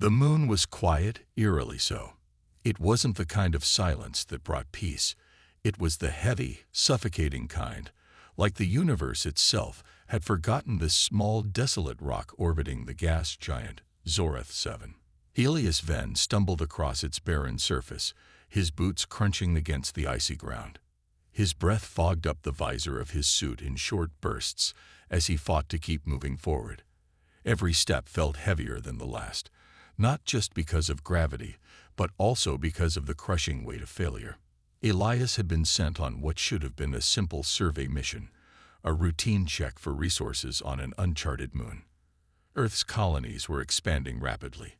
The moon was quiet, eerily so. It wasn't the kind of silence that brought peace. It was the heavy, suffocating kind, like the universe itself had forgotten this small, desolate rock orbiting the gas giant, Zorath 7. Helios Ven stumbled across its barren surface, his boots crunching against the icy ground. His breath fogged up the visor of his suit in short bursts as he fought to keep moving forward. Every step felt heavier than the last, not just because of gravity, but also because of the crushing weight of failure. Elias had been sent on what should have been a simple survey mission, a routine check for resources on an uncharted moon. Earth's colonies were expanding rapidly,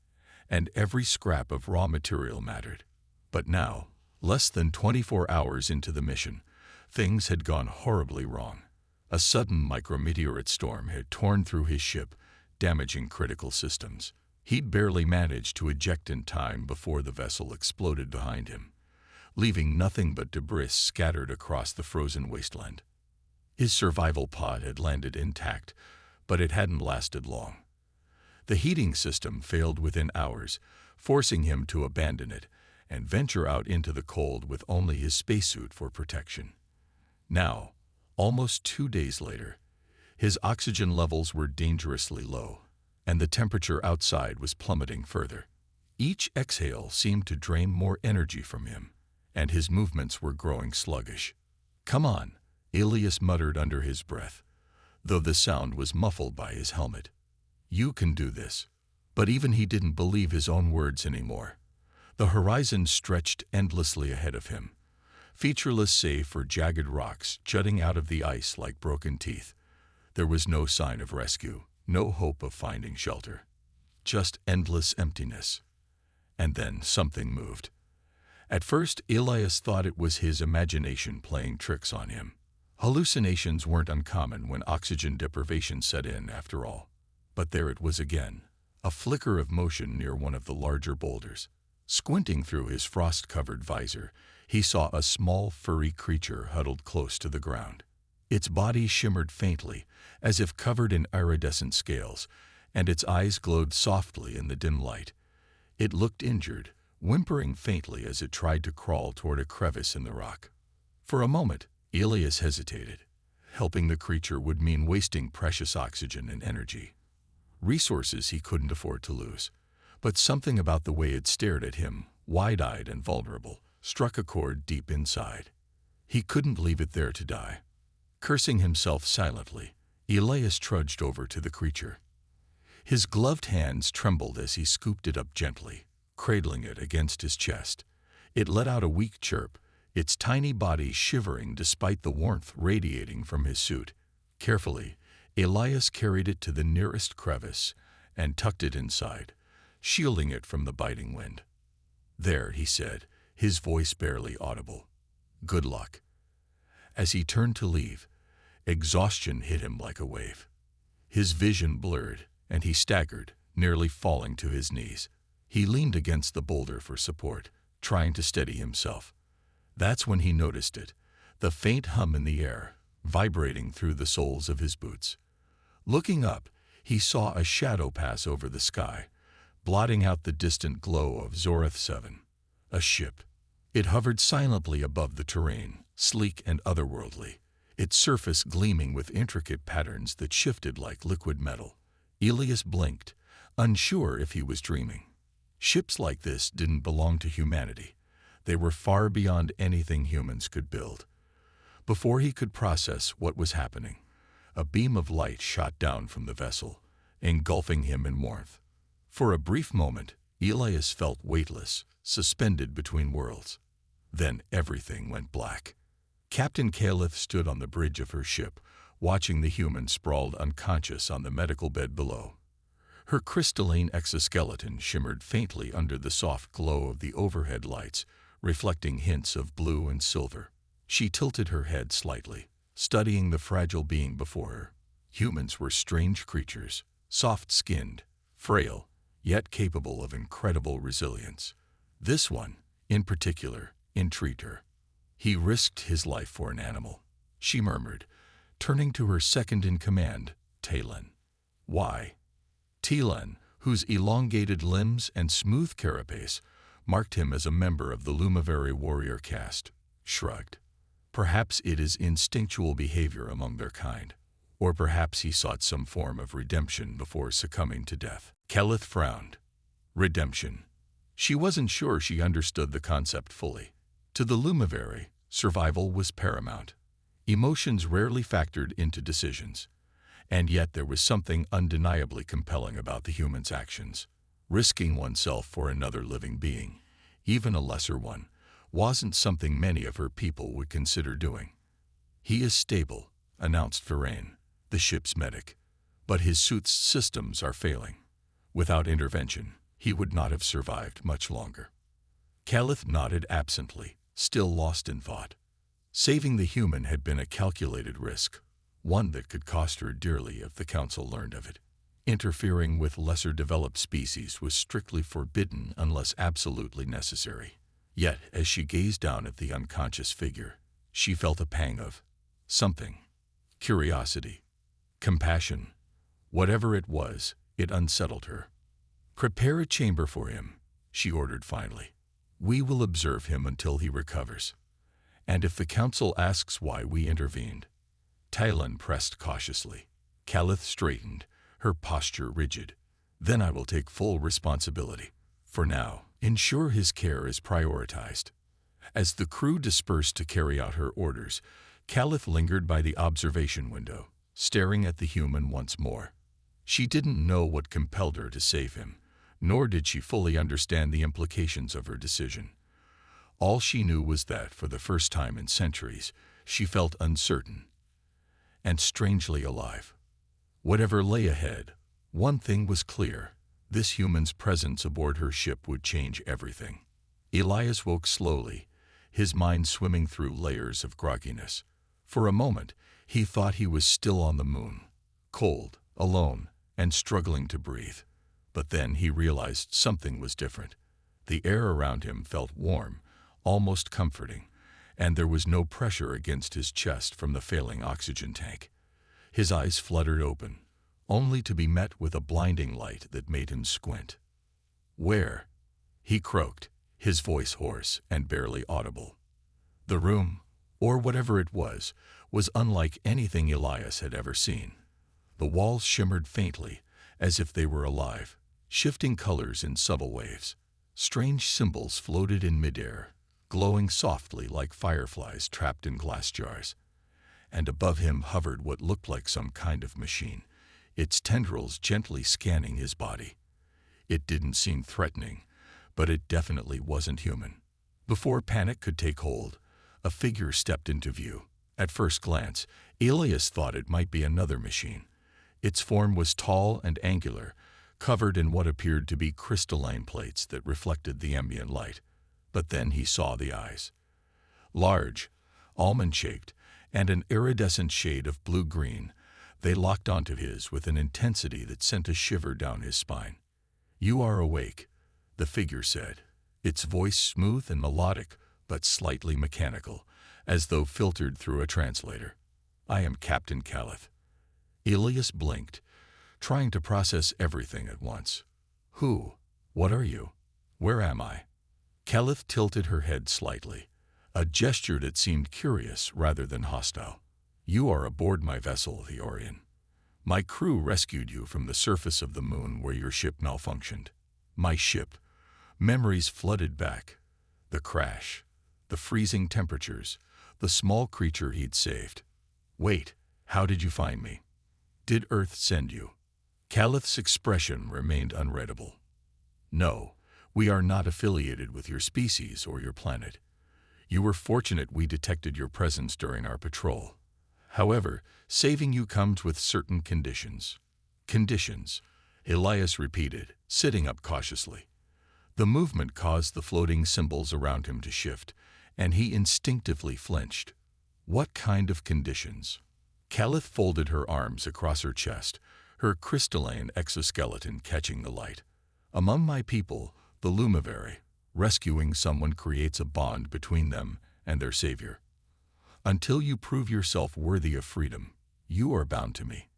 and every scrap of raw material mattered. But now, less than 24 hours into the mission, things had gone horribly wrong. A sudden micrometeorite storm had torn through his ship, damaging critical systems. He'd barely managed to eject in time before the vessel exploded behind him, leaving nothing but debris scattered across the frozen wasteland. His survival pod had landed intact, but it hadn't lasted long. The heating system failed within hours, forcing him to abandon it and venture out into the cold with only his spacesuit for protection. Now, almost 2 days later, his oxygen levels were dangerously low, and the temperature outside was plummeting further. Each exhale seemed to drain more energy from him, and his movements were growing sluggish. "Come on," Elias muttered under his breath, though the sound was muffled by his helmet. "You can do this." But even he didn't believe his own words anymore. The horizon stretched endlessly ahead of him, featureless save for jagged rocks jutting out of the ice like broken teeth. There was no sign of rescue, no hope of finding shelter. Just endless emptiness. And then something moved. At first, Elias thought it was his imagination playing tricks on him. Hallucinations weren't uncommon when oxygen deprivation set in, after all. But there it was again, a flicker of motion near one of the larger boulders. Squinting through his frost-covered visor, he saw a small, furry creature huddled close to the ground. Its body shimmered faintly, as if covered in iridescent scales, and its eyes glowed softly in the dim light. It looked injured, whimpering faintly as it tried to crawl toward a crevice in the rock. For a moment, Elias hesitated. Helping the creature would mean wasting precious oxygen and energy. Resources he couldn't afford to lose. But something about the way it stared at him, wide-eyed and vulnerable, struck a chord deep inside. He couldn't leave it there to die. Cursing himself silently, Elias trudged over to the creature. His gloved hands trembled as he scooped it up gently, cradling it against his chest. It let out a weak chirp, its tiny body shivering despite the warmth radiating from his suit. Carefully, Elias carried it to the nearest crevice and tucked it inside, shielding it from the biting wind. "There," he said, his voice barely audible. "Good luck." As he turned to leave, exhaustion hit him like a wave. His vision blurred, and he staggered, nearly falling to his knees. He leaned against the boulder for support, trying to steady himself. That's when he noticed it, the faint hum in the air, vibrating through the soles of his boots. Looking up, he saw a shadow pass over the sky, blotting out the distant glow of Zorath 7. A ship. It hovered silently above the terrain, sleek and otherworldly, its surface gleaming with intricate patterns that shifted like liquid metal. Elias blinked, unsure if he was dreaming. Ships like this didn't belong to humanity. They were far beyond anything humans could build. Before he could process what was happening, a beam of light shot down from the vessel, engulfing him in warmth. For a brief moment, Elias felt weightless, suspended between worlds. Then everything went black. Captain Caliph stood on the bridge of her ship, watching the human sprawled unconscious on the medical bed below. Her crystalline exoskeleton shimmered faintly under the soft glow of the overhead lights, reflecting hints of blue and silver. She tilted her head slightly, studying the fragile being before her. Humans were strange creatures, soft-skinned, frail, yet capable of incredible resilience. This one, in particular, intrigued her. "He risked his life for an animal," she murmured, turning to her second-in-command, Talon. "Why?" Talon, whose elongated limbs and smooth carapace marked him as a member of the Lumaveri warrior caste, shrugged. Perhaps it is instinctual behavior among their kind, or perhaps he sought some form of redemption before succumbing to death. Kelith frowned. Redemption. She wasn't sure she understood the concept fully. To the Lumaveri, survival was paramount. Emotions rarely factored into decisions. And yet there was something undeniably compelling about the human's actions. Risking oneself for another living being, even a lesser one, wasn't something many of her people would consider doing. "He is stable," announced Verain, the ship's medic, "but his suit's systems are failing. Without intervention, he would not have survived much longer." Kelith nodded absently, still lost in thought. Saving the human had been a calculated risk, one that could cost her dearly if the Council learned of it. Interfering with lesser-developed species was strictly forbidden unless absolutely necessary. Yet, as she gazed down at the unconscious figure, she felt a pang of something. Curiosity. Compassion. Whatever it was, it unsettled her. "Prepare a chamber for him," she ordered finally. "We will observe him until he recovers. And if the Council asks why we intervened..." Tylan pressed cautiously. Kelith straightened, her posture rigid. "Then I will take full responsibility. For now, ensure his care is prioritized." As the crew dispersed to carry out her orders, Kelith lingered by the observation window, staring at the human once more. She didn't know what compelled her to save him, nor did she fully understand the implications of her decision. All she knew was that, for the first time in centuries, she felt uncertain and strangely alive. Whatever lay ahead, one thing was clear: this human's presence aboard her ship would change everything. Elias woke slowly, his mind swimming through layers of grogginess. For a moment, he thought he was still on the moon, cold, alone, and struggling to breathe. But then he realized something was different. The air around him felt warm, almost comforting, and there was no pressure against his chest from the failing oxygen tank. His eyes fluttered open, only to be met with a blinding light that made him squint. "Where?" he croaked, his voice hoarse and barely audible. The room, or whatever it was unlike anything Elias had ever seen. The walls shimmered faintly, as if they were alive, shifting colors in subtle waves. Strange symbols floated in midair, glowing softly like fireflies trapped in glass jars. And above him hovered what looked like some kind of machine, its tendrils gently scanning his body. It didn't seem threatening, but it definitely wasn't human. Before panic could take hold, a figure stepped into view. At first glance, Elias thought it might be another machine. Its form was tall and angular, covered in what appeared to be crystalline plates that reflected the ambient light. But then he saw the eyes. Large, almond-shaped, and an iridescent shade of blue-green, they locked onto his with an intensity that sent a shiver down his spine. "You are awake," the figure said, its voice smooth and melodic, but slightly mechanical, as though filtered through a translator. "I am Captain Kelith." Elias blinked, trying to process everything at once. "Who? What are you? Where am I?" Kelith tilted her head slightly, a gesture that seemed curious rather than hostile. "You are aboard my vessel, the Orion. My crew rescued you from the surface of the moon where your ship malfunctioned." My ship. Memories flooded back. The crash, the freezing temperatures, the small creature he'd saved. "Wait, how did you find me? Did Earth send you?" Kelith's expression remained unreadable. "No, we are not affiliated with your species or your planet. You were fortunate we detected your presence during our patrol. However, saving you comes with certain conditions." "Conditions," Elias repeated, sitting up cautiously. The movement caused the floating symbols around him to shift, and he instinctively flinched. "What kind of conditions?" Kelith folded her arms across her chest, her crystalline exoskeleton catching the light. "Among my people, the Lumaveri, rescuing someone creates a bond between them and their savior. Until you prove yourself worthy of freedom, you are bound to me."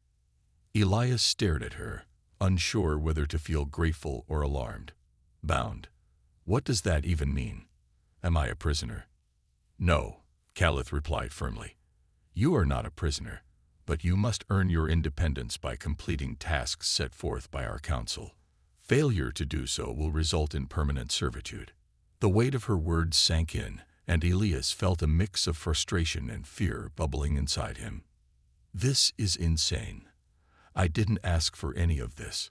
Elias stared at her, unsure whether to feel grateful or alarmed. Bound. What does that even mean? Am I a prisoner? No, Caliph replied firmly. You are not a prisoner, but you must earn your independence by completing tasks set forth by our council. Failure to do so will result in permanent servitude. The weight of her words sank in, and Elias felt a mix of frustration and fear bubbling inside him. This is insane. I didn't ask for any of this.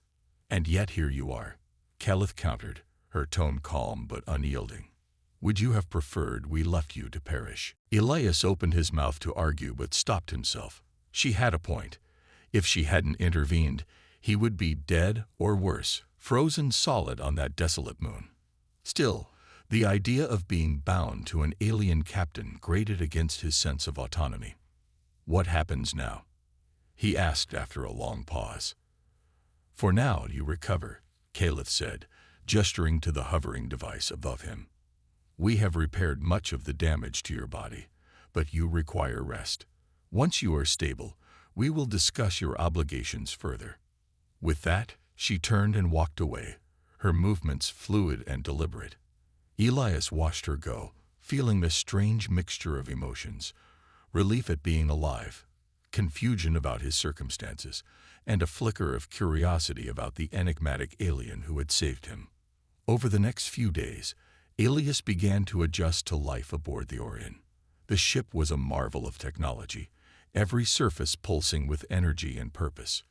And yet here you are, Caliph countered, her tone calm but unyielding. Would you have preferred we left you to perish? Elias opened his mouth to argue but stopped himself. She had a point. If she hadn't intervened, he would be dead or worse, frozen solid on that desolate moon. Still, the idea of being bound to an alien captain grated against his sense of autonomy. What happens now? He asked after a long pause. For now you recover, Caliph said, gesturing to the hovering device above him. We have repaired much of the damage to your body, but you require rest. Once you are stable, we will discuss your obligations further. With that, she turned and walked away, her movements fluid and deliberate. Elias watched her go, feeling this strange mixture of emotions: relief at being alive, confusion about his circumstances, and a flicker of curiosity about the enigmatic alien who had saved him. Over the next few days, Elias began to adjust to life aboard the Orion. The ship was a marvel of technology, every surface pulsing with energy and purpose.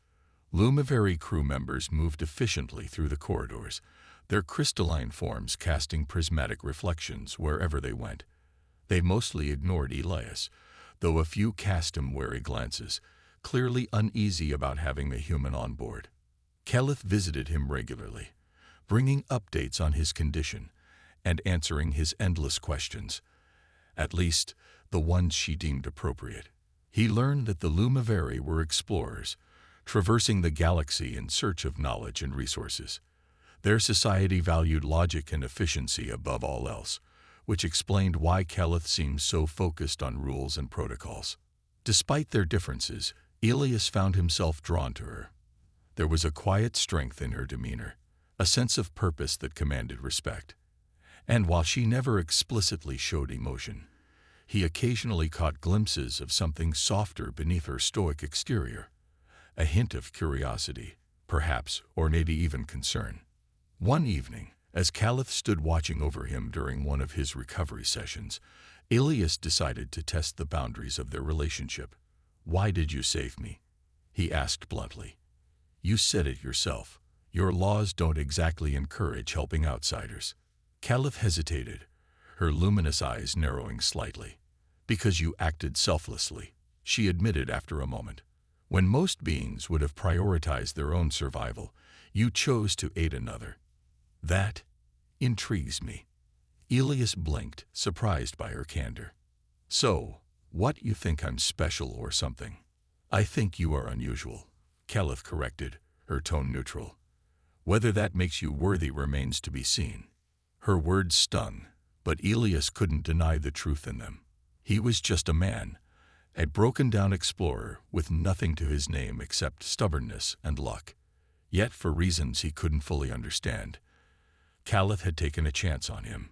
Lumiveri crew members moved efficiently through the corridors, their crystalline forms casting prismatic reflections wherever they went. They mostly ignored Elias, though a few cast him wary glances, clearly uneasy about having a human on board. Caliph visited him regularly, bringing updates on his condition and answering his endless questions, at least the ones she deemed appropriate. He learned that the Lumiveri were explorers, traversing the galaxy in search of knowledge and resources. Their society valued logic and efficiency above all else, which explained why Caliph seemed so focused on rules and protocols. Despite their differences, Elias found himself drawn to her. There was a quiet strength in her demeanor, a sense of purpose that commanded respect. And while she never explicitly showed emotion, he occasionally caught glimpses of something softer beneath her stoic exterior, a hint of curiosity, perhaps, or maybe even concern. One evening, as Caliph stood watching over him during one of his recovery sessions, Elias decided to test the boundaries of their relationship. "Why did you save me?" he asked bluntly. "You said it yourself. Your laws don't exactly encourage helping outsiders." Caliph hesitated, her luminous eyes narrowing slightly. "Because you acted selflessly," she admitted after a moment. "When most beings would have prioritized their own survival, you chose to aid another. That intrigues me." Elias blinked, surprised by her candor. "So, what, you think I'm special or something?" "I think you are unusual," Caliph corrected, her tone neutral. "Whether that makes you worthy remains to be seen." Her words stung, but Elias couldn't deny the truth in them. He was just a man, a broken-down explorer with nothing to his name except stubbornness and luck. Yet, for reasons he couldn't fully understand, Caliph had taken a chance on him.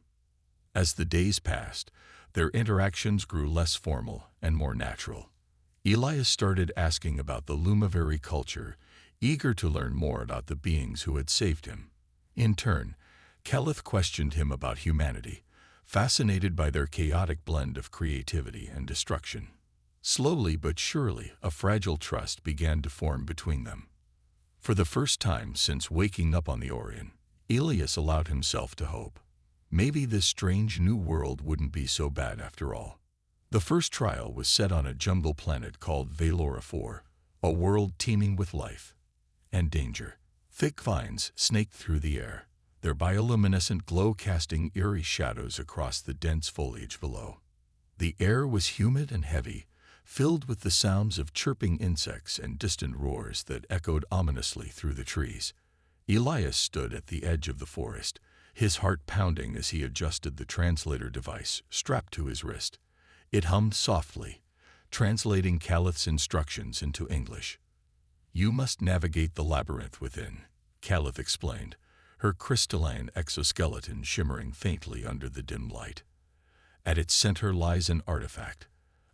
As the days passed, their interactions grew less formal and more natural. Elias started asking about the Lumiveri culture, eager to learn more about the beings who had saved him. In turn, Caliph questioned him about humanity, fascinated by their chaotic blend of creativity and destruction. Slowly but surely, a fragile trust began to form between them. For the first time since waking up on the Orion, Elias allowed himself to hope. Maybe this strange new world wouldn't be so bad after all. The first trial was set on a jungle planet called Valora 4, a world teeming with life and danger. Thick vines snaked through the air, their bioluminescent glow casting eerie shadows across the dense foliage below. The air was humid and heavy, filled with the sounds of chirping insects and distant roars that echoed ominously through the trees. Elias stood at the edge of the forest, his heart pounding as he adjusted the translator device strapped to his wrist. It hummed softly, translating Caliph's instructions into English. You must navigate the labyrinth within, Caliph explained, her crystalline exoskeleton shimmering faintly under the dim light. At its center lies an artifact,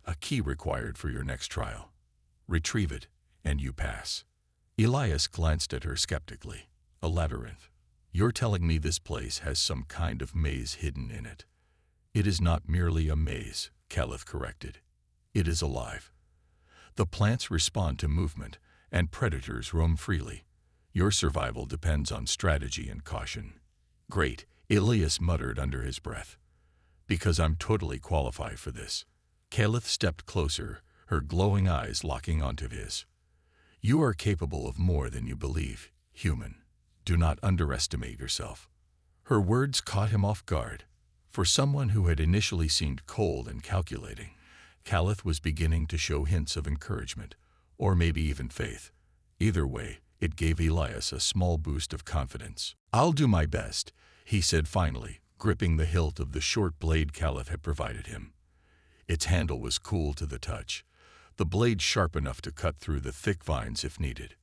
a key required for your next trial. Retrieve it, and you pass. Elias glanced at her skeptically. A labyrinth. You're telling me this place has some kind of maze hidden in it? It is not merely a maze, Caliph corrected. It is alive. The plants respond to movement, and predators roam freely. Your survival depends on strategy and caution. Great, Elias muttered under his breath. Because I'm totally qualified for this. Caliph stepped closer, her glowing eyes locking onto his. You are capable of more than you believe, human. Do not underestimate yourself. Her words caught him off guard. For someone who had initially seemed cold and calculating, Caliph was beginning to show hints of encouragement, or maybe even faith. Either way, it gave Elias a small boost of confidence. I'll do my best, he said finally, gripping the hilt of the short blade Caliph had provided him. Its handle was cool to the touch, the blade sharp enough to cut through the thick vines if needed.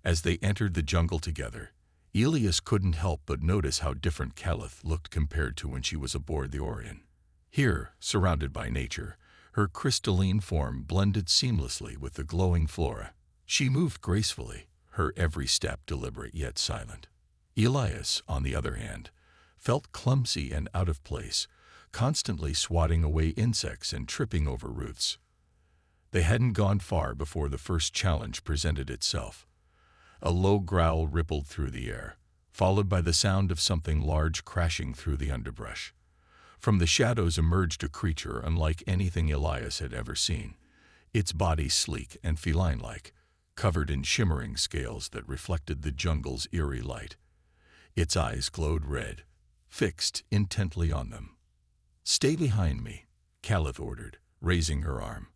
As they entered the jungle together, Elias couldn't help but notice how different Caliph looked compared to when she was aboard the Orion. Here, surrounded by nature, her crystalline form blended seamlessly with the glowing flora. She moved gracefully, her every step deliberate yet silent. Elias, on the other hand, felt clumsy and out of place, constantly swatting away insects and tripping over roots. They hadn't gone far before the first challenge presented itself. A low growl rippled through the air, followed by the sound of something large crashing through the underbrush. From the shadows emerged a creature unlike anything Elias had ever seen, its body sleek and feline-like, covered in shimmering scales that reflected the jungle's eerie light. Its eyes glowed red, fixed intently on them. "Stay behind me," Caliph ordered, raising her arm.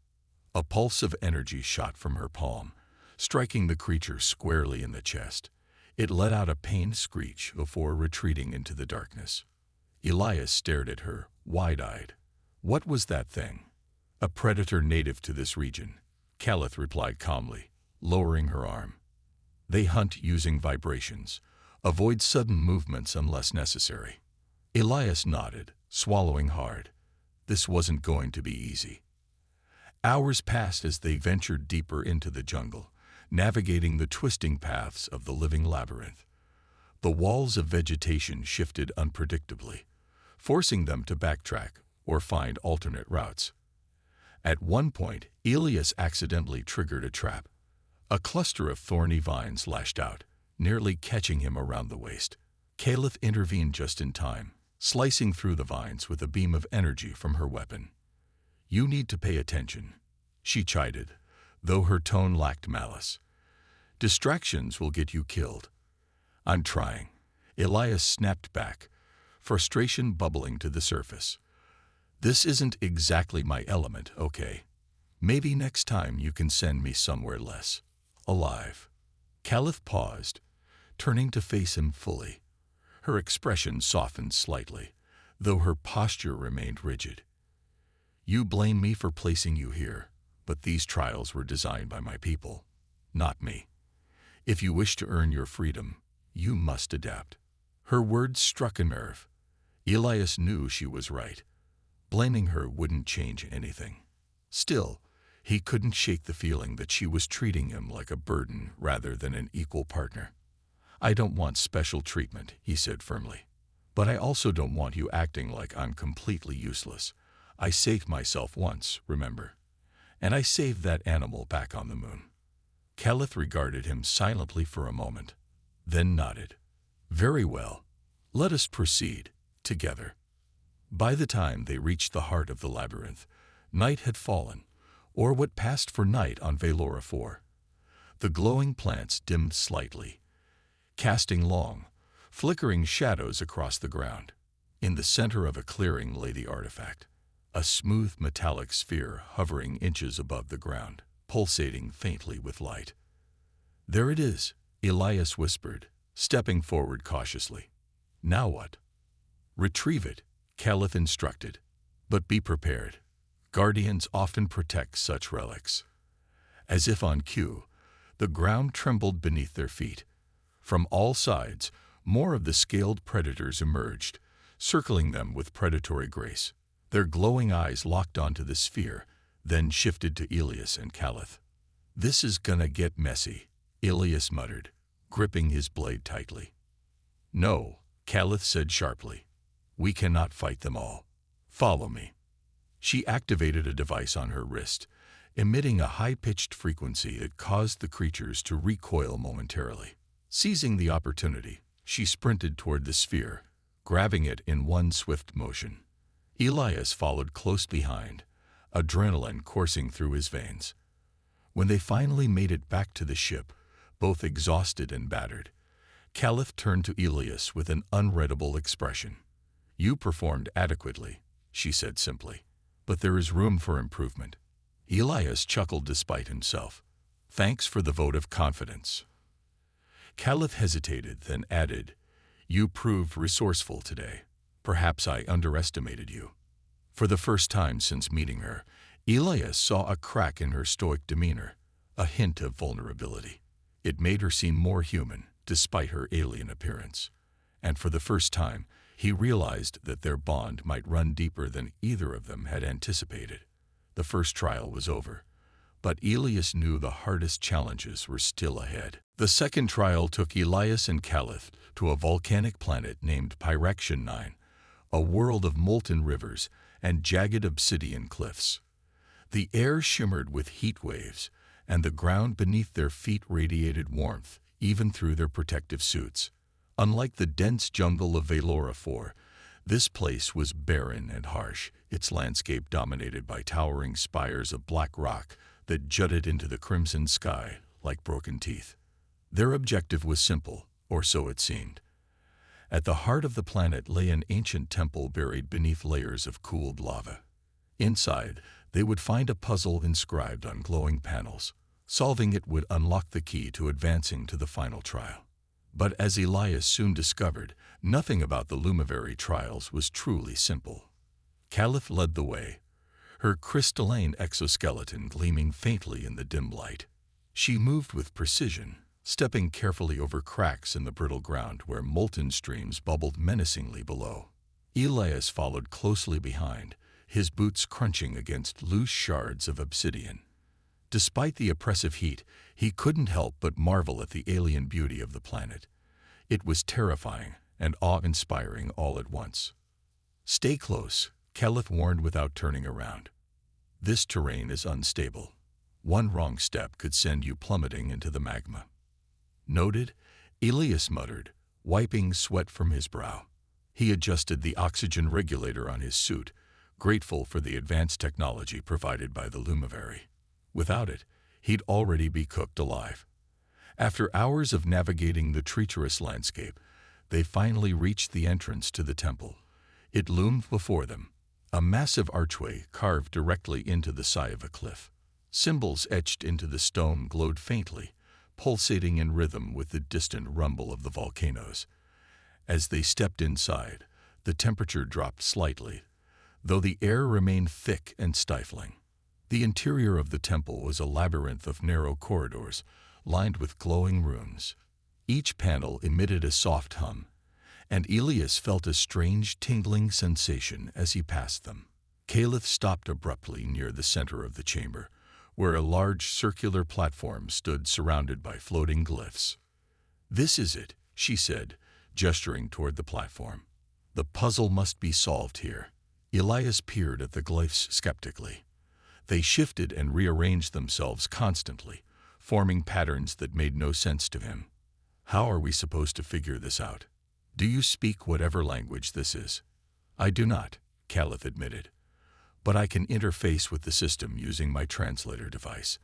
A pulse of energy shot from her palm, striking the creature squarely in the chest. It let out a pained screech before retreating into the darkness. Elias stared at her, wide-eyed. What was that thing? A predator native to this region, Caliph replied calmly, lowering her arm. They hunt using vibrations. Avoid sudden movements unless necessary. Elias nodded, swallowing hard. This wasn't going to be easy. Hours passed as they ventured deeper into the jungle, navigating the twisting paths of the living labyrinth. The walls of vegetation shifted unpredictably, forcing them to backtrack or find alternate routes. At one point, Elias accidentally triggered a trap. A cluster of thorny vines lashed out, nearly catching him around the waist. Caliph intervened just in time, slicing through the vines with a beam of energy from her weapon. "You need to pay attention," she chided, though her tone lacked malice. "Distractions will get you killed." "I'm trying." Elias snapped back, frustration bubbling to the surface. "This isn't exactly my element, okay? Maybe next time you can send me somewhere less alive." Caliph paused, turning to face him fully. Her expression softened slightly, though her posture remained rigid. "You blame me for placing you here, but these trials were designed by my people, not me. If you wish to earn your freedom, you must adapt." Her words struck a nerve. Elias knew she was right. Blaming her wouldn't change anything. Still, he couldn't shake the feeling that she was treating him like a burden rather than an equal partner. "I don't want special treatment," he said firmly. "But I also don't want you acting like I'm completely useless. I saved myself once, remember? And I saved that animal back on the moon." Caliph regarded him silently for a moment, then nodded. "Very well. Let us proceed, together." By the time they reached the heart of the labyrinth, night had fallen, or what passed for night on Valora 4. The glowing plants dimmed slightly, casting long, flickering shadows across the ground. In the center of a clearing lay the artifact, a smooth metallic sphere hovering inches above the ground, pulsating faintly with light. "There it is," Elias whispered, stepping forward cautiously. "Now what?" "Retrieve it," Caliph instructed. "But be prepared. Guardians often protect such relics." As if on cue, The ground trembled beneath their feet. From all sides, more of the scaled predators emerged, circling them with predatory grace. Their glowing eyes locked onto the sphere, then shifted to Elias and Calith. "This is gonna get messy," Elias muttered, gripping his blade tightly. "No," Calith said sharply. "We cannot fight them all. Follow me." She activated a device on her wrist, emitting a high-pitched frequency that caused the creatures to recoil momentarily. Seizing the opportunity, she sprinted toward the sphere, grabbing it in one swift motion. Elias followed close behind, adrenaline coursing through his veins. When they finally made it back to the ship, both exhausted and battered, Calith turned to Elias with an unreadable expression. "You performed adequately," she said simply, "but there is room for improvement." Elias chuckled despite himself. "Thanks for the vote of confidence." Calith hesitated, then added, "You proved resourceful today. Perhaps I underestimated you." For the first time since meeting her, Elias saw a crack in her stoic demeanor, a hint of vulnerability. It made her seem more human, despite her alien appearance. And for the first time, he realized that their bond might run deeper than either of them had anticipated. The first trial was over, but Elias knew the hardest challenges were still ahead. The second trial took Elias and Calith to a volcanic planet named Pyrexian 9, a world of molten rivers and jagged obsidian cliffs. The air shimmered with heat waves, and the ground beneath their feet radiated warmth, even through their protective suits. Unlike the dense jungle of Valora 4, this place was barren and harsh, its landscape dominated by towering spires of black rock that jutted into the crimson sky like broken teeth. Their objective was simple, or so it seemed. At the heart of the planet lay an ancient temple buried beneath layers of cooled lava. Inside, they would find a puzzle inscribed on glowing panels. Solving it would unlock the key to advancing to the final trial. But as Elias soon discovered, nothing about the Lumivary trials was truly simple. Calith led the way, her crystalline exoskeleton gleaming faintly in the dim light. She moved with precision, stepping carefully over cracks in the brittle ground where molten streams bubbled menacingly below. Elias followed closely behind, his boots crunching against loose shards of obsidian. Despite the oppressive heat, he couldn't help but marvel at the alien beauty of the planet. It was terrifying and awe-inspiring all at once. "Stay close," Calith warned without turning around. "This terrain is unstable. One wrong step could send you plummeting into the magma." "Noted," Elias muttered, wiping sweat from his brow. He adjusted the oxygen regulator on his suit, grateful for the advanced technology provided by the Lumivary. Without it, he'd already be cooked alive. After hours of navigating the treacherous landscape, they finally reached the entrance to the temple. It loomed before them, a massive archway carved directly into the side of a cliff. Symbols etched into the stone glowed faintly, pulsating in rhythm with the distant rumble of the volcanoes. As they stepped inside, the temperature dropped slightly, though the air remained thick and stifling. The interior of the temple was a labyrinth of narrow corridors, lined with glowing runes. Each panel emitted a soft hum, and Elias felt a strange tingling sensation as he passed them. Calith stopped abruptly near the center of the chamber, where a large circular platform stood surrounded by floating glyphs. "This is it," she said, gesturing toward the platform. "The puzzle must be solved here." Elias peered at the glyphs skeptically. They shifted and rearranged themselves constantly, forming patterns that made no sense to him. "How are we supposed to figure this out? Do you speak whatever language this is?" "I do not," Calith admitted, "but I can interface with the system using my translator device.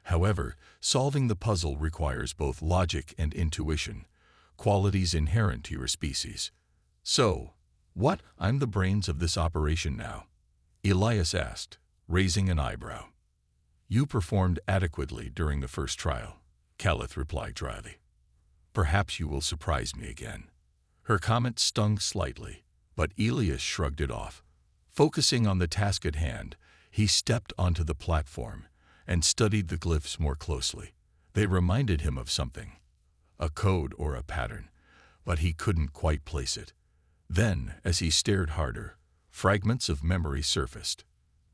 However, solving the puzzle requires both logic and intuition, qualities inherent to your species." "So, what? I'm the brains of this operation now?" Elias asked, raising an eyebrow. "You performed adequately during the first trial," Calith replied dryly. "Perhaps you will surprise me again." Her comment stung slightly, but Elias shrugged it off. Focusing on the task at hand, he stepped onto the platform and studied the glyphs more closely. They reminded him of something, a code or a pattern, but he couldn't quite place it. Then, as he stared harder, fragments of memory surfaced.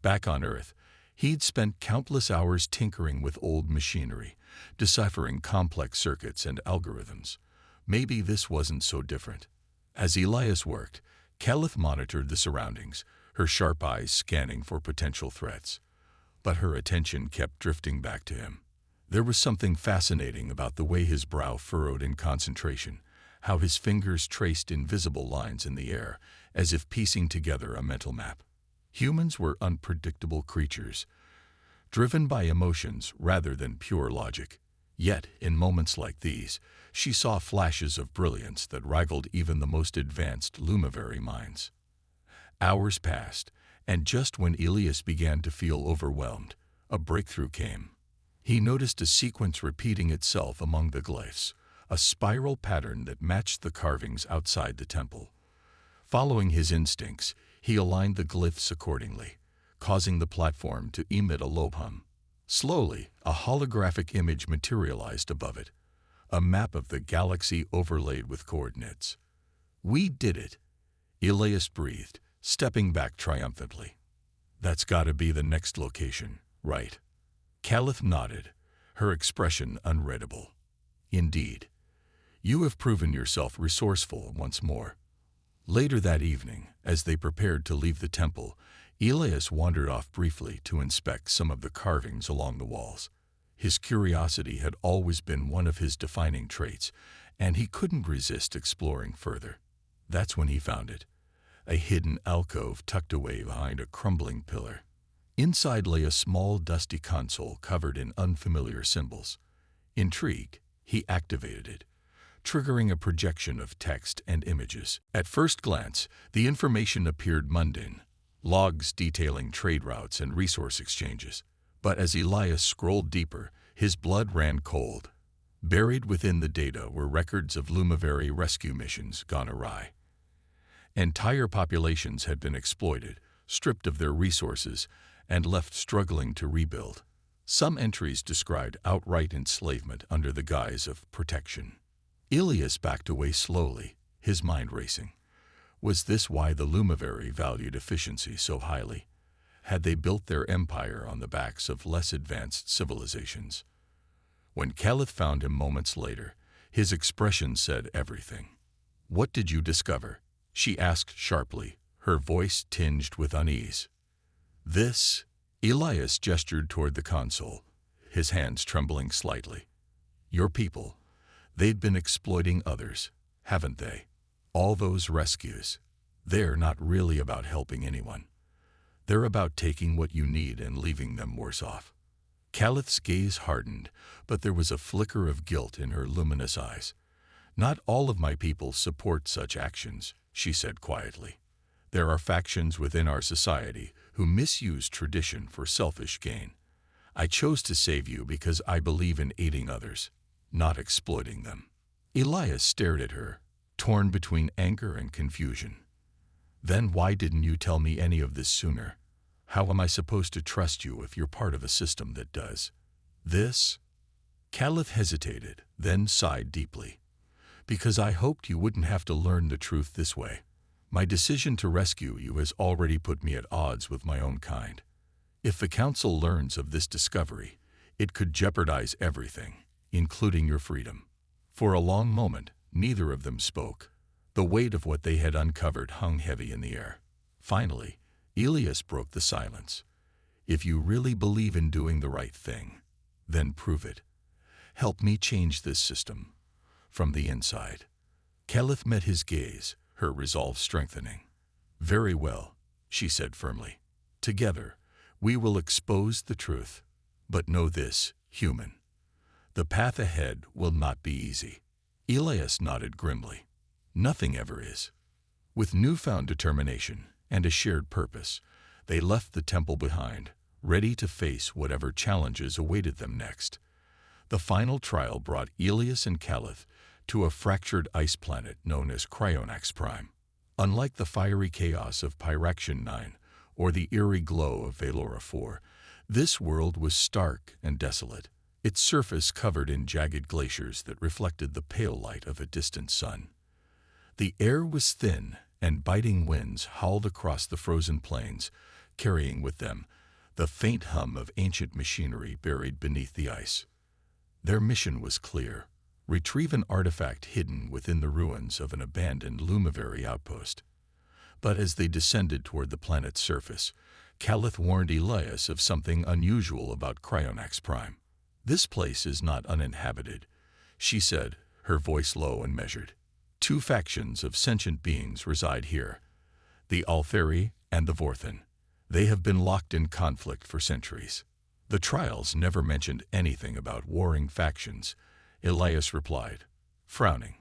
Back on Earth, he'd spent countless hours tinkering with old machinery, deciphering complex circuits and algorithms. Maybe this wasn't so different. As Elias worked, Kelith monitored the surroundings, her sharp eyes scanning for potential threats. But her attention kept drifting back to him. There was something fascinating about the way his brow furrowed in concentration, how his fingers traced invisible lines in the air, as if piecing together a mental map. Humans were unpredictable creatures, driven by emotions rather than pure logic. Yet, in moments like these, she saw flashes of brilliance that rivaled even the most advanced Lumivary minds. Hours passed, and just when Elias began to feel overwhelmed, a breakthrough came. He noticed a sequence repeating itself among the glyphs, a spiral pattern that matched the carvings outside the temple. Following his instincts, he aligned the glyphs accordingly, causing the platform to emit a low hum. Slowly, a holographic image materialized above it, a map of the galaxy overlaid with coordinates. "We did it," Elias breathed, stepping back triumphantly. "That's gotta be the next location, right?" Kelith nodded, her expression unreadable. "Indeed. You have proven yourself resourceful once more." Later that evening, as they prepared to leave the temple, Elias wandered off briefly to inspect some of the carvings along the walls. His curiosity had always been one of his defining traits, and he couldn't resist exploring further. That's when he found it, a hidden alcove tucked away behind a crumbling pillar. Inside lay a small, dusty console covered in unfamiliar symbols. Intrigued, he activated it, triggering a projection of text and images. At first glance, the information appeared mundane, logs detailing trade routes and resource exchanges. But as Elias scrolled deeper, his blood ran cold. Buried within the data were records of Lumivary rescue missions gone awry. Entire populations had been exploited, stripped of their resources, and left struggling to rebuild. Some entries described outright enslavement under the guise of protection. Elias backed away slowly, his mind racing. Was this why the Lumivary valued efficiency so highly? Had they built their empire on the backs of less advanced civilizations? When Kelith found him moments later, his expression said everything. "What did you discover?" she asked sharply, her voice tinged with unease. "This," Elias gestured toward the console, his hands trembling slightly. "Your people, they'd been exploiting others, haven't they? All those rescues, they're not really about helping anyone. They're about taking what you need and leaving them worse off." Kelith's gaze hardened, but there was a flicker of guilt in her luminous eyes. "Not all of my people support such actions," she said quietly. "There are factions within our society who misuse tradition for selfish gain. I chose to save you because I believe in aiding others, not exploiting them." Elias stared at her, torn between anger and confusion. "Then why didn't you tell me any of this sooner? How am I supposed to trust you if you're part of a system that does this?" Kelith hesitated, then sighed deeply. "Because I hoped you wouldn't have to learn the truth this way. My decision to rescue you has already put me at odds with my own kind. If the Council learns of this discovery, it could jeopardize everything, including your freedom." For a long moment, neither of them spoke. The weight of what they had uncovered hung heavy in the air. Finally, Elias broke the silence. "If you really believe in doing the right thing, then prove it. Help me change this system from the inside." Kelith met his gaze, her resolve strengthening. "Very well," she said firmly. "Together, we will expose the truth. But know this, human. The path ahead will not be easy." Elias nodded grimly. "Nothing ever is." With newfound determination and a shared purpose, they left the temple behind, ready to face whatever challenges awaited them next. The final trial brought Elias and Kelith to a fractured ice planet known as Cryonax Prime. Unlike the fiery chaos of Pyraxian 9 or the eerie glow of Valora 4, this world was stark and desolate. its surface covered in jagged glaciers that reflected the pale light of a distant sun. The air was thin, and biting winds howled across the frozen plains, carrying with them the faint hum of ancient machinery buried beneath the ice. Their mission was clear: retrieve an artifact hidden within the ruins of an abandoned Lumiveri outpost. But as they descended toward the planet's surface, Calith warned Elias of something unusual about Cryonax Prime. "This place is not uninhabited," she said, her voice low and measured. "Two factions of sentient beings reside here, the Altheri and the Vorthen. They have been locked in conflict for centuries." "The trials never mentioned anything about warring factions," Elias replied, frowning.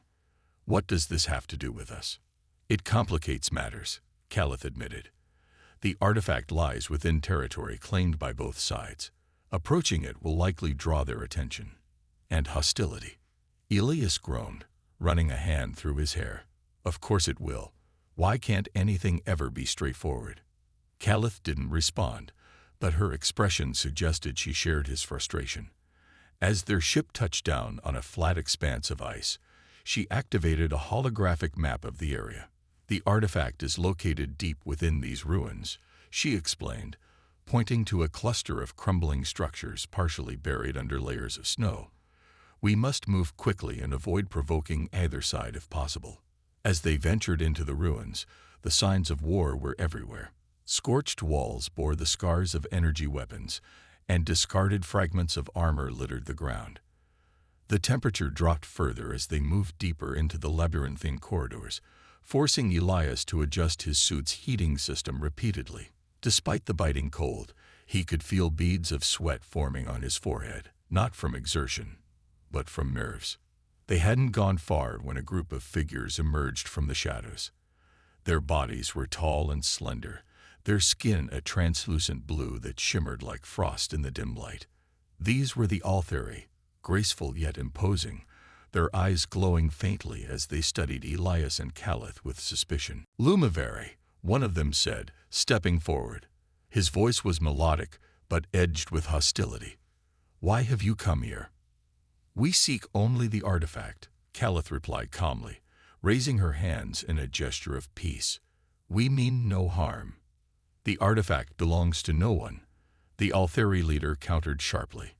"What does this have to do with us?" "It complicates matters," Calith admitted. "The artifact lies within territory claimed by both sides. Approaching it will likely draw their attention and hostility." Elias groaned, running a hand through his hair. "Of course it will. Why can't anything ever be straightforward?" Calith didn't respond, but her expression suggested she shared his frustration. As their ship touched down on a flat expanse of ice, she activated a holographic map of the area. "The artifact is located deep within these ruins," she explained, pointing to a cluster of crumbling structures partially buried under layers of snow. "We must move quickly and avoid provoking either side if possible." As they ventured into the ruins, the signs of war were everywhere. Scorched walls bore the scars of energy weapons, and discarded fragments of armor littered the ground. The temperature dropped further as they moved deeper into the labyrinthine corridors, forcing Elias to adjust his suit's heating system repeatedly. Despite the biting cold, he could feel beads of sweat forming on his forehead, not from exertion, but from nerves. They hadn't gone far when a group of figures emerged from the shadows. Their bodies were tall and slender, their skin a translucent blue that shimmered like frost in the dim light. These were the Altheri, graceful yet imposing, their eyes glowing faintly as they studied Elias and Calith with suspicion. "Lumiveri," one of them said, stepping forward. His voice was melodic, but edged with hostility. "Why have you come here?" "We seek only the artifact," Calith replied calmly, raising her hands in a gesture of peace. "We mean no harm." "The artifact belongs to no one," the Altheri leader countered sharply.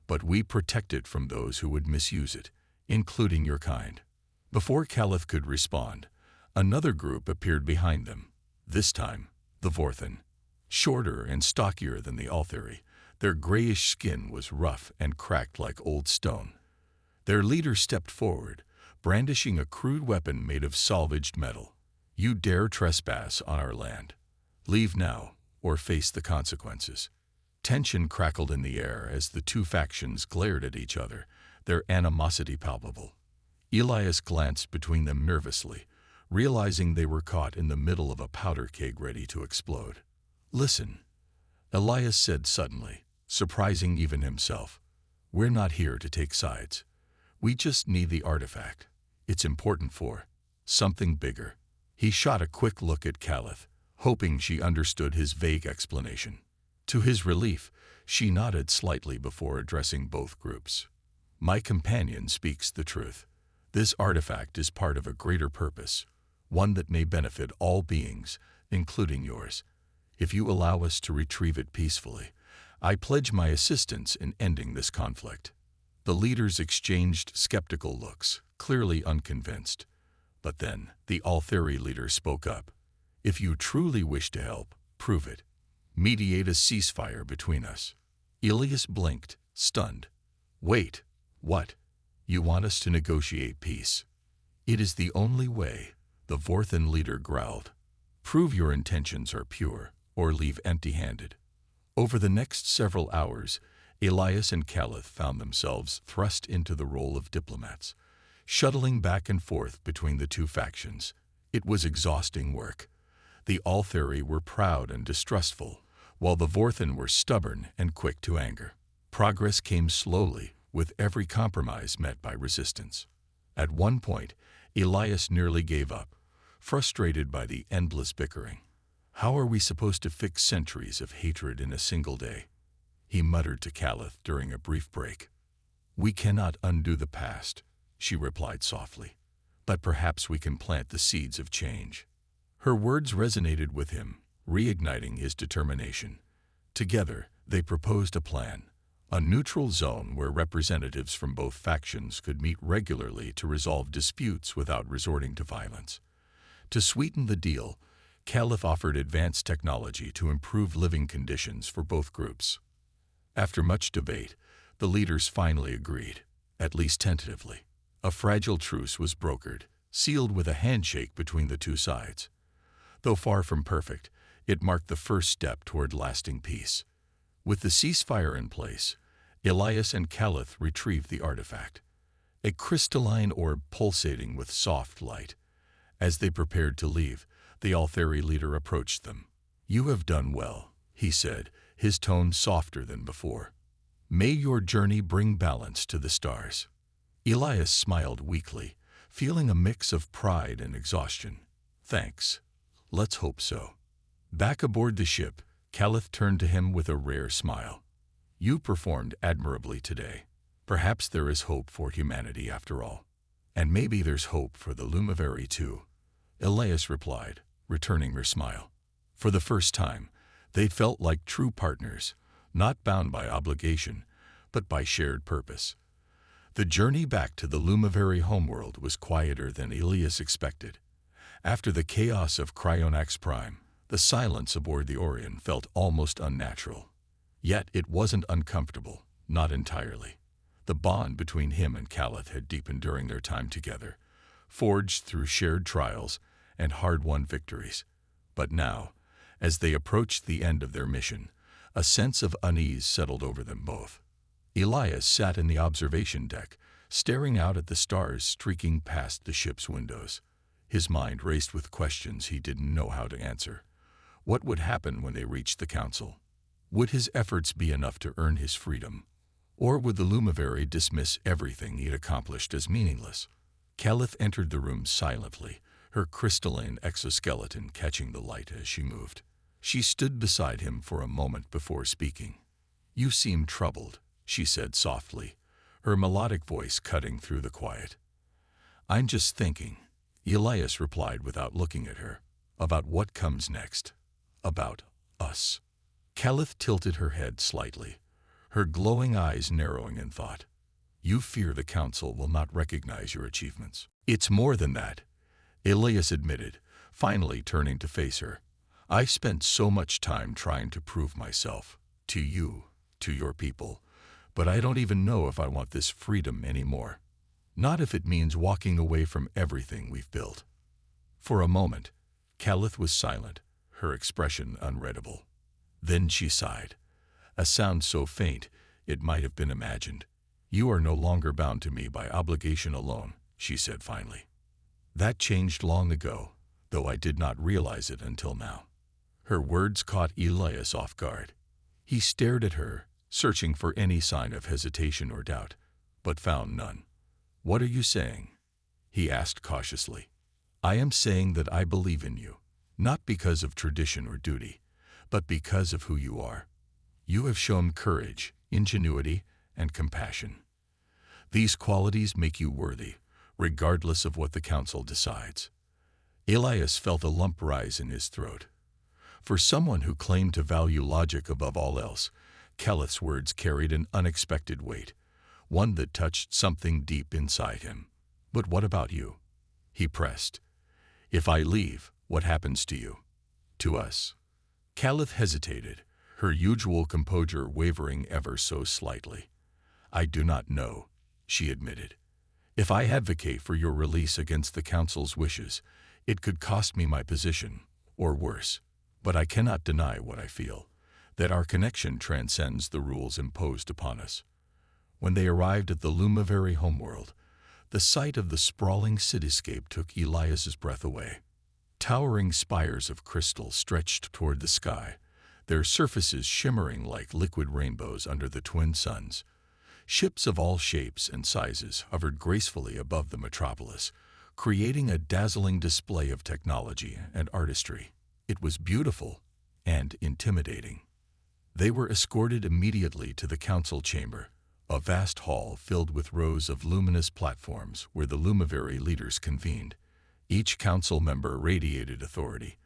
"But we protect it from those who would misuse it, including your kind." Before Calith could respond, another group appeared behind them. This time, the Vorthen. Shorter and stockier than the Altheri, their grayish skin was rough and cracked like old stone. Their leader stepped forward, brandishing a crude weapon made of salvaged metal. "You dare trespass on our land. Leave now, or face the consequences." Tension crackled in the air as the two factions glared at each other, their animosity palpable. Elias glanced between them nervously, realizing they were caught in the middle of a powder keg ready to explode. "Listen," Elias said suddenly, surprising even himself. "We're not here to take sides. We just need the artifact. It's important for something bigger." He shot a quick look at Calith, hoping she understood his vague explanation. To his relief, she nodded slightly before addressing both groups. "My companion speaks the truth. This artifact is part of a greater purpose, one that may benefit all beings, including yours. If you allow us to retrieve it peacefully, I pledge my assistance in ending this conflict." The leaders exchanged skeptical looks, clearly unconvinced. But then, the Altheri leader spoke up. "If you truly wish to help, prove it. Mediate a ceasefire between us." Elias blinked, stunned. "Wait, what? You want us to negotiate peace?" "It is the only way," the Vorthen leader growled. "Prove your intentions are pure, or leave empty-handed." Over the next several hours, Elias and Calith found themselves thrust into the role of diplomats, shuttling back and forth between the two factions. It was exhausting work. The Altheri were proud and distrustful, while the Vorthen were stubborn and quick to anger. Progress came slowly, with every compromise met by resistance. At one point, Elias nearly gave up, frustrated by the endless bickering. "How are we supposed to fix centuries of hatred in a single day?" he muttered to Calith during a brief break. "We cannot undo the past," she replied softly, "but perhaps we can plant the seeds of change." Her words resonated with him, reigniting his determination. Together, they proposed a plan, a neutral zone where representatives from both factions could meet regularly to resolve disputes without resorting to violence. To sweeten the deal, Caliph offered advanced technology to improve living conditions for both groups. After much debate, the leaders finally agreed, at least tentatively. A fragile truce was brokered, sealed with a handshake between the two sides. Though far from perfect, it marked the first step toward lasting peace. With the ceasefire in place, Elias and Caliph retrieved the artifact, a crystalline orb pulsating with soft light. As they prepared to leave, the Altheri leader approached them. "You have done well," he said, his tone softer than before. "May your journey bring balance to the stars." Elias smiled weakly, feeling a mix of pride and exhaustion. "Thanks. Let's hope so." Back aboard the ship, Caliph turned to him with a rare smile. "You performed admirably today. Perhaps there is hope for humanity after all. And maybe there's hope for the Lumivari too," Elias replied, returning her smile. For the first time, they felt like true partners, not bound by obligation, but by shared purpose. The journey back to the Lumivari homeworld was quieter than Elias expected. After the chaos of Cryonax Prime, the silence aboard the Orion felt almost unnatural. Yet it wasn't uncomfortable, not entirely. The bond between him and Caliph had deepened during their time together, forged through shared trials and hard-won victories. But now, as they approached the end of their mission, a sense of unease settled over them both. Elias sat in the observation deck, staring out at the stars streaking past the ship's windows. His mind raced with questions he didn't know how to answer. What would happen when they reached the council? Would his efforts be enough to earn his freedom? Or would the Lumivari dismiss everything he'd accomplished as meaningless? Caliph entered the room silently, her crystalline exoskeleton catching the light as she moved. She stood beside him for a moment before speaking. "You seem troubled," she said softly, her melodic voice cutting through the quiet. "I'm just thinking," Elias replied without looking at her, "about what comes next. About us." Caliph tilted her head slightly, her glowing eyes narrowing in thought. "You fear the council will not recognize your achievements." "It's more than that," Elias admitted, finally turning to face her. "I've spent so much time trying to prove myself, to you, to your people, but I don't even know if I want this freedom anymore. Not if it means walking away from everything we've built." For a moment, Caliph was silent, her expression unreadable. Then she sighed, a sound so faint it might have been imagined. "You are no longer bound to me by obligation alone," she said finally. "That changed long ago, though I did not realize it until now." Her words caught Elias off guard. He stared at her, searching for any sign of hesitation or doubt, but found none. "What are you saying?" he asked cautiously. "I am saying that I believe in you, not because of tradition or duty, but because of who you are. You have shown courage, ingenuity, and compassion. These qualities make you worthy, regardless of what the council decides." Elias felt a lump rise in his throat. For someone who claimed to value logic above all else, Caliph's words carried an unexpected weight, one that touched something deep inside him. "But what about you?" he pressed. "If I leave, what happens to you? To us?" Caliph hesitated, her usual composure wavering ever so slightly. "I do not know," she admitted. "If I advocate for your release against the council's wishes, it could cost me my position, or worse. But I cannot deny what I feel, that our connection transcends the rules imposed upon us." When they arrived at the Lumivari homeworld, the sight of the sprawling cityscape took Elias's breath away. Towering spires of crystal stretched toward the sky, their surfaces shimmering like liquid rainbows under the twin suns. Ships of all shapes and sizes hovered gracefully above the metropolis, creating a dazzling display of technology and artistry. It was beautiful and intimidating. They were escorted immediately to the council chamber, a vast hall filled with rows of luminous platforms where the Lumiveri leaders convened. Each council member radiated authority,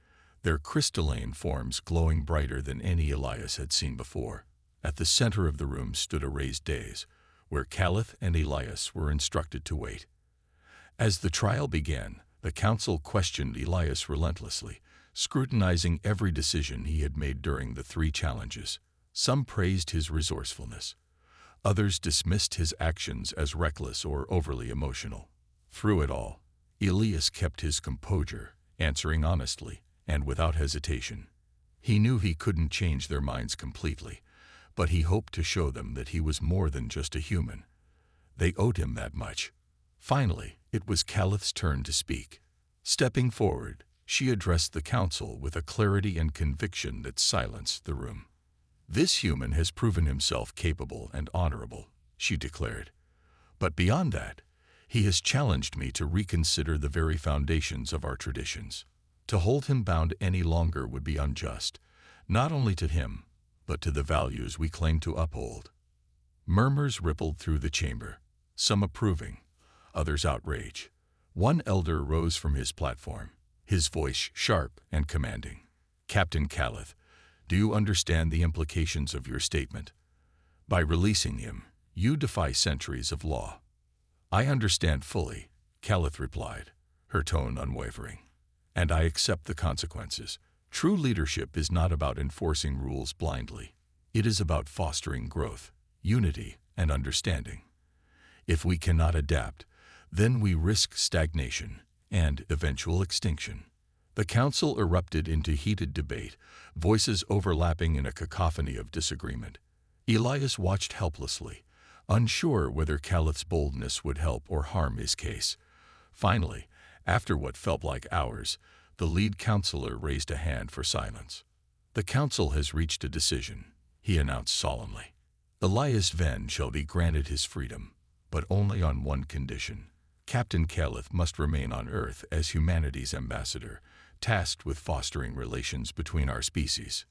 their crystalline forms glowing brighter than any Elias had seen before. At the center of the room stood a raised dais, where Caliph and Elias were instructed to wait. As the trial began, the council questioned Elias relentlessly, scrutinizing every decision he had made during the 3 challenges. Some praised his resourcefulness. Others dismissed his actions as reckless or overly emotional. Through it all, Elias kept his composure, answering honestly and without hesitation. He knew he couldn't change their minds completely, but he hoped to show them that he was more than just a human. They owed him that much. Finally, it was Caliph's turn to speak. Stepping forward, she addressed the council with a clarity and conviction that silenced the room. "This human has proven himself capable and honorable," she declared. "But beyond that, he has challenged me to reconsider the very foundations of our traditions. To hold him bound any longer would be unjust, not only to him, but to the values we claim to uphold." Murmurs rippled through the chamber, some approving, others outraged. One elder rose from his platform, his voice sharp and commanding. "Captain Caliph, do you understand the implications of your statement? By releasing him, you defy centuries of law." "I understand fully," Caliph replied, her tone unwavering. "And I accept the consequences. True leadership is not about enforcing rules blindly. It is about fostering growth, unity, and understanding. If we cannot adapt, then we risk stagnation and eventual extinction." The council erupted into heated debate, voices overlapping in a cacophony of disagreement. Elias watched helplessly, unsure whether Caliph's boldness would help or harm his case. Finally, after what felt like hours, the lead counselor raised a hand for silence. "The council has reached a decision," he announced solemnly. "Elias Venn shall be granted his freedom, but only on one condition. Captain Caliph must remain on Earth as humanity's ambassador, tasked with fostering relations between our species."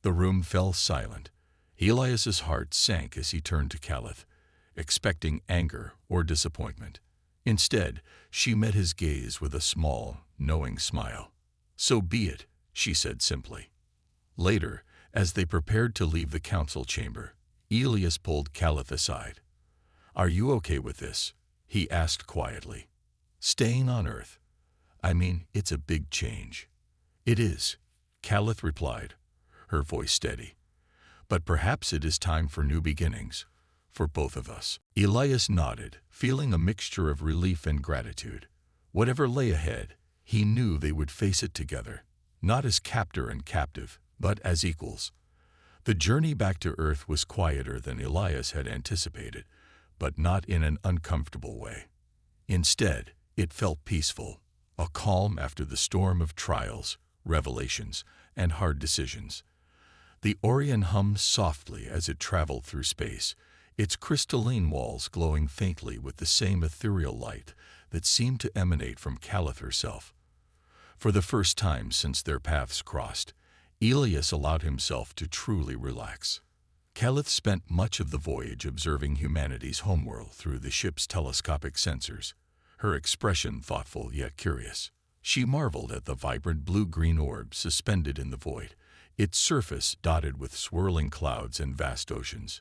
The room fell silent. Elias's heart sank as he turned to Caliph, expecting anger or disappointment. Instead, she met his gaze with a small, knowing smile. "So be it," she said simply. Later, as they prepared to leave the council chamber, Elias pulled Caliph aside. "Are you okay with this?" he asked quietly. "Staying on Earth? I mean, it's a big change." "It is," Caliph replied, her voice steady. "But perhaps it is time for new beginnings, for both of us." Elias nodded, feeling a mixture of relief and gratitude. Whatever lay ahead, he knew they would face it together, not as captor and captive, but as equals. The journey back to Earth was quieter than Elias had anticipated, but not in an uncomfortable way. Instead, it felt peaceful, a calm after the storm of trials, revelations, and hard decisions. The Orion hummed softly as it traveled through space, its crystalline walls glowing faintly with the same ethereal light that seemed to emanate from Caliph herself. For the first time since their paths crossed, Elias allowed himself to truly relax. Caliph spent much of the voyage observing humanity's homeworld through the ship's telescopic sensors, her expression thoughtful yet curious. She marveled at the vibrant blue-green orb suspended in the void, its surface dotted with swirling clouds and vast oceans.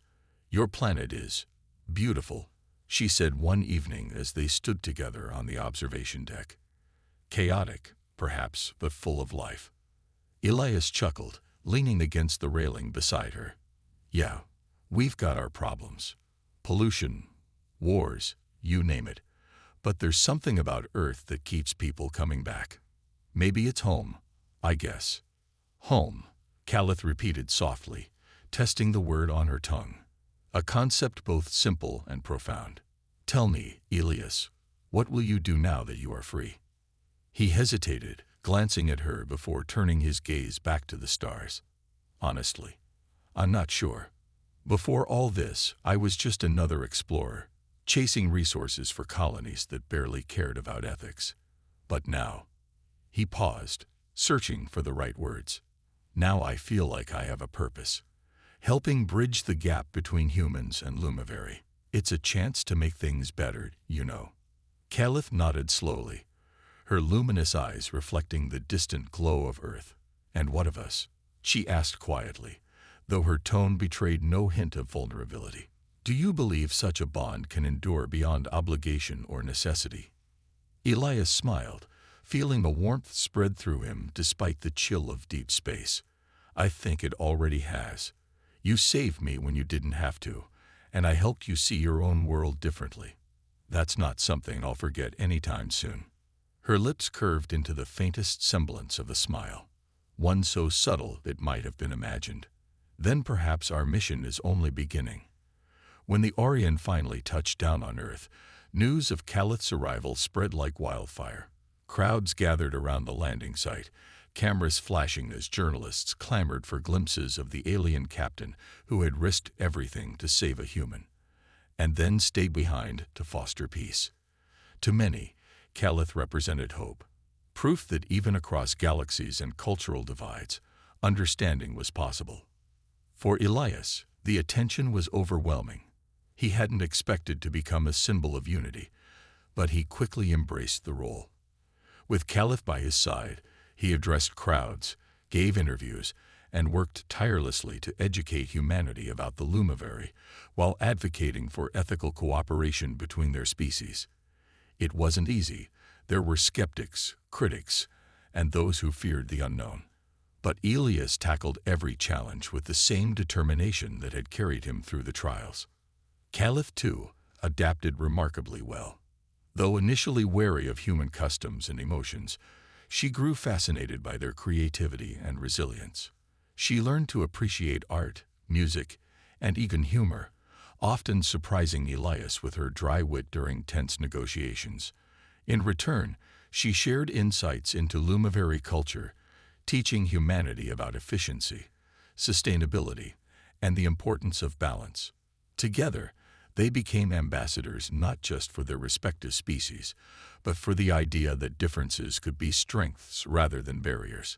"Your planet is beautiful," she said one evening as they stood together on the observation deck. "Chaotic, perhaps, but full of life." Elias chuckled, leaning against the railing beside her. "Yeah, we've got our problems. Pollution, wars, you name it. But there's something about Earth that keeps people coming back. Maybe it's home, I guess." "Home," Caliph repeated softly, testing the word on her tongue. A concept both simple and profound. "Tell me, Elias, what will you do now that you are free?" He hesitated, glancing at her before turning his gaze back to the stars. "Honestly, I'm not sure. Before all this, I was just another explorer, chasing resources for colonies that barely cared about ethics. But now," he paused, searching for the right words, "now I feel like I have a purpose, helping bridge the gap between humans and Lumiveri." It's a chance to make things better, you know. Caliph nodded slowly, her luminous eyes reflecting the distant glow of Earth. "And what of us?" she asked quietly, though her tone betrayed no hint of vulnerability. "Do you believe such a bond can endure beyond obligation or necessity?" Elias smiled, feeling a warmth spread through him despite the chill of deep space. "I think it already has. You saved me when you didn't have to, and I helped you see your own world differently. That's not something I'll forget anytime soon." Her lips curved into the faintest semblance of a smile, one so subtle it might have been imagined. "Then perhaps our mission is only beginning." When the Orion finally touched down on Earth, news of Caliph's arrival spread like wildfire. Crowds gathered around the landing site, cameras flashing as journalists clamored for glimpses of the alien captain who had risked everything to save a human, and then stayed behind to foster peace. To many, Caliph represented hope, proof that even across galaxies and cultural divides, understanding was possible. For Elias, the attention was overwhelming. He hadn't expected to become a symbol of unity, but he quickly embraced the role. With Caliph by his side, he addressed crowds, gave interviews, and worked tirelessly to educate humanity about the Lumiveri, while advocating for ethical cooperation between their species. It wasn't easy. There were skeptics, critics, and those who feared the unknown. But Elias tackled every challenge with the same determination that had carried him through the trials. Caliph, too, adapted remarkably well. Though initially wary of human customs and emotions, she grew fascinated by their creativity and resilience. She learned to appreciate art, music, and even humor, often surprising Elias with her dry wit during tense negotiations. In return, she shared insights into Lumiveri culture, teaching humanity about efficiency, sustainability, and the importance of balance. Together, they became ambassadors not just for their respective species, but for the idea that differences could be strengths rather than barriers.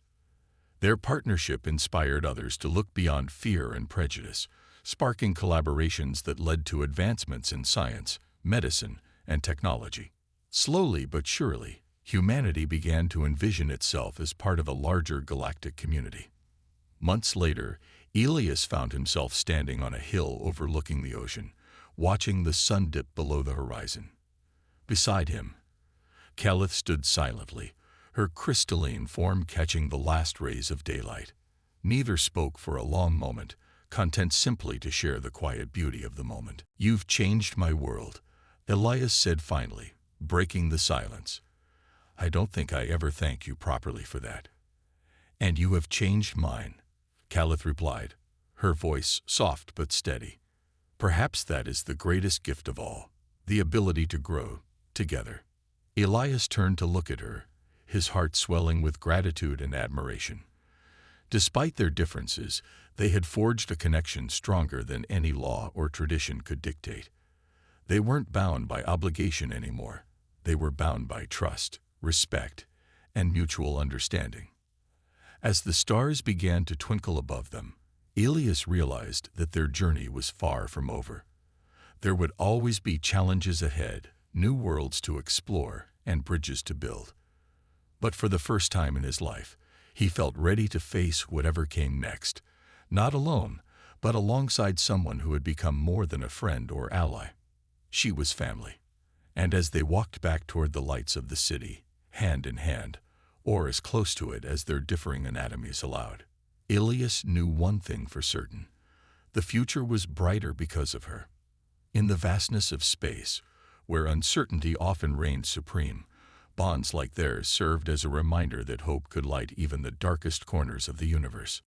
Their partnership inspired others to look beyond fear and prejudice, sparking collaborations that led to advancements in science, medicine, and technology. Slowly but surely, humanity began to envision itself as part of a larger galactic community. Months later, Elias found himself standing on a hill overlooking the ocean, watching the sun dip below the horizon. Beside him, Caliph stood silently, her crystalline form catching the last rays of daylight. Neither spoke for a long moment, content simply to share the quiet beauty of the moment. "You've changed my world," Elias said finally, breaking the silence. "I don't think I ever thank you properly for that." "And you have changed mine," Caliph replied, her voice soft but steady. "Perhaps that is the greatest gift of all, the ability to grow together." Elias turned to look at her, his heart swelling with gratitude and admiration. Despite their differences, they had forged a connection stronger than any law or tradition could dictate. They weren't bound by obligation anymore. They were bound by trust, respect, and mutual understanding. As the stars began to twinkle above them, Elias realized that their journey was far from over. There would always be challenges ahead, new worlds to explore, and bridges to build. But for the first time in his life, he felt ready to face whatever came next, not alone, but alongside someone who had become more than a friend or ally. She was family. And as they walked back toward the lights of the city, hand in hand, or as close to it as their differing anatomies allowed, Elias knew one thing for certain. The future was brighter because of her. In the vastness of space, where uncertainty often reigned supreme, bonds like theirs served as a reminder that hope could light even the darkest corners of the universe.